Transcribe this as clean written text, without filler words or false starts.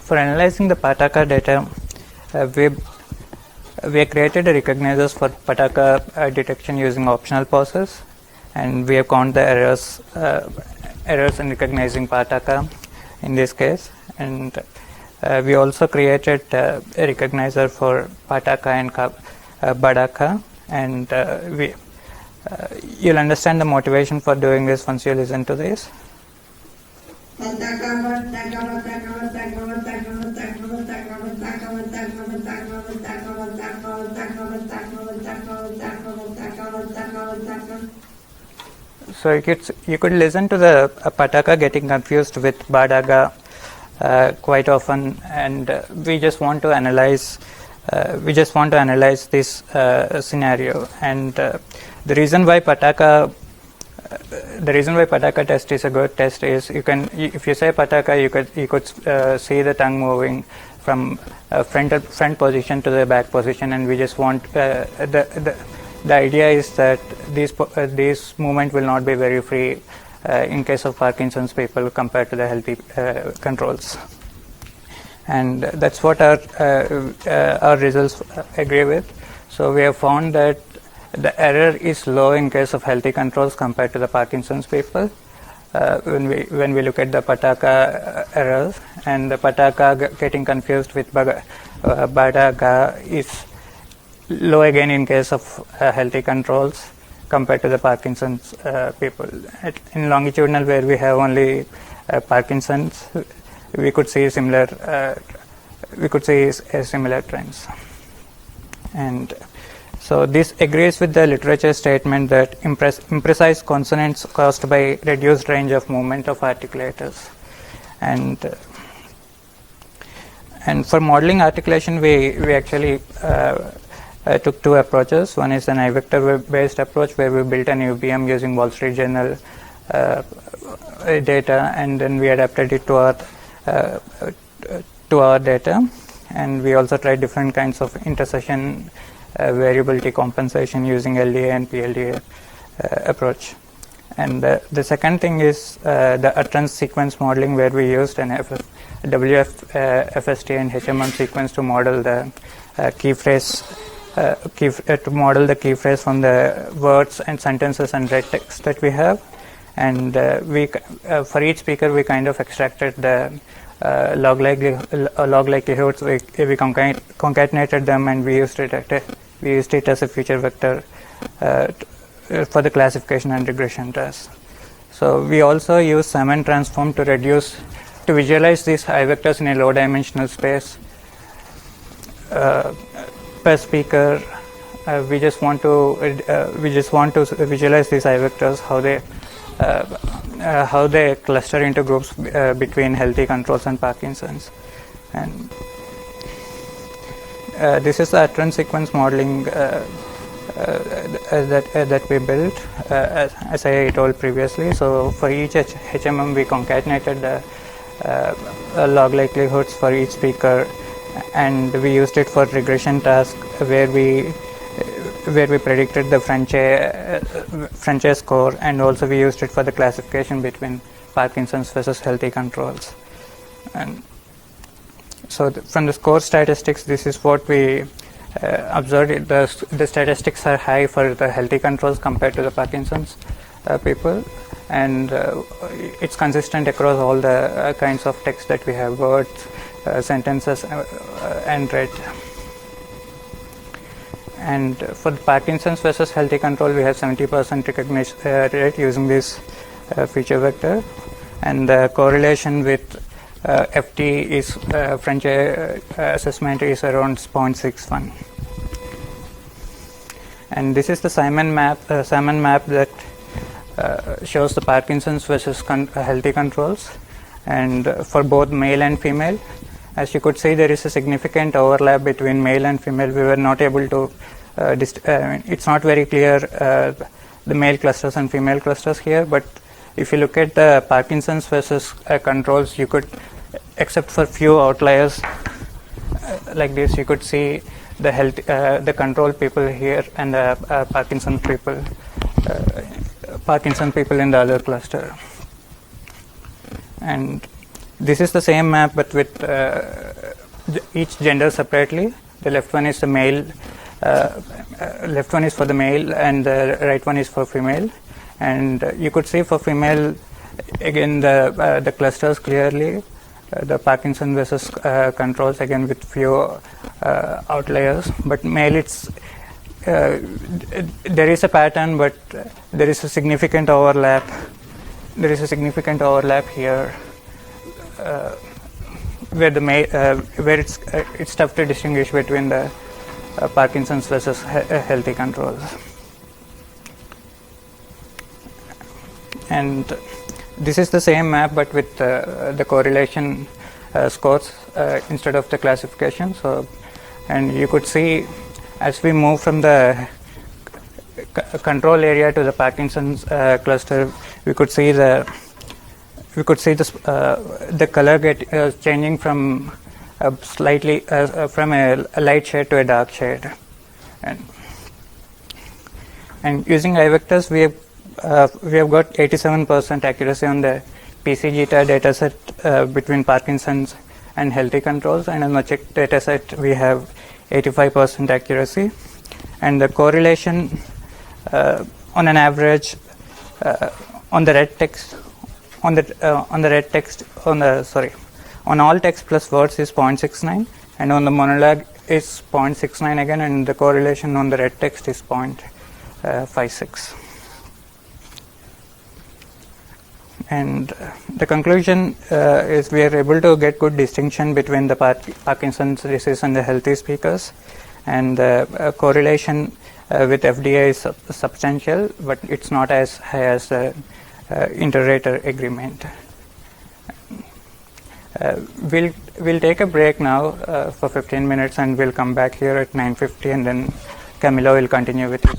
For analyzing the Pataka data, we have created recognizers for Pataka detection using optional pauses, and we have counted the errors in recognizing Pataka in this case. And we also created a recognizer for Pataka and Badaka, and you'll understand the motivation for doing this once you listen to this. So you could listen to the Pataka getting confused with Badaga quite often, and we just want to analyze this scenario. And the reason why Pataka test is a good test is if you say Pataka, you could see the tongue moving from front position to the back position, and we just want the idea is that these movement will not be very free in case of Parkinson's people compared to the healthy controls, and that's what our results agree with. So we have found that the error is low in case of healthy controls compared to the Parkinson's people. When we look at the Pataka errors, and the Pataka getting confused with Badaga is low again in case of healthy controls compared to the Parkinson's people. In longitudinal, where we have only Parkinson's, we could see similar trends. And so this agrees with the literature statement that imprecise consonants caused by reduced range of movement of articulators. And for modeling articulation, we actually took two approaches. One is an iVector-based approach, where we built an UBM using Wall Street Journal data, and then we adapted it to our data. And we also tried different kinds of intercession variability compensation using LDA and PLDA approach. And the second thing is the utterance sequence modeling, where we used an WFST and HMM sequence to model the key phrase from the words and sentences and red text that we have. And for each speaker, we kind of extracted the log likelihoods. We concatenated them, and we used it as a feature vector for the classification and regression task. So we also use Salmon transform to visualize these iVectors in a low dimensional space per speaker. We just want to visualize these iVectors, how they cluster into groups between healthy controls and Parkinson's. And this is the utterance sequence modeling that we built, as I told previously. So for each HMM, we concatenated the log likelihoods for each speaker, and we used it for regression task, where we predicted the French score, and also we used it for the classification between Parkinson's versus healthy controls. And so from the score statistics, this is what we observed. The statistics are high for the healthy controls compared to the Parkinson's people, and it's consistent across all the kinds of text that we have: words, sentences, and red. And for the Parkinson's versus healthy control, we have 70% recognition rate using this feature vector, and the correlation with FT is French assessment is around 0.61. And this is the Simon map that shows the Parkinson's versus healthy controls, and for both male and female. As you could see, there is a significant overlap between male and female. We were not able to it's not very clear the male clusters and female clusters here, but if you look at the Parkinson's versus controls, you could, except for few outliers like this, you could see the control people here and the Parkinson people in the other cluster. And This is the same map, but with each gender separately. The left one is the male, left one is for the male, and the right one is for female. And you could see for female, again the clusters clearly, the Parkinson versus controls again with few outliers. But male, it's there is a pattern, but there is a significant overlap. There is a significant overlap here, where the where it's tough to distinguish between the Parkinson's versus healthy controls. And this is the same map, but with the correlation scores instead of the classification. So, and you could see as we move from the control area to the Parkinson's cluster, we could see the color get changing from slightly from a light shade to a dark shade, and using iVectors we have got 87% accuracy on the PC-Gita dataset between Parkinson's and healthy controls, and on the check dataset we have 85% accuracy, and the correlation on an average on the red text on all text plus words is 0.69, and on the monologue is 0.69 again, and the correlation on the red text is 0.56. And the conclusion is we are able to get good distinction between the Parkinson's disease and the healthy speakers, and the correlation with FDA is substantial, but it's not as high as the inter-rater agreement. We'll take a break now for 15 minutes, and we'll come back here at 9:50, and then Camilo will continue with his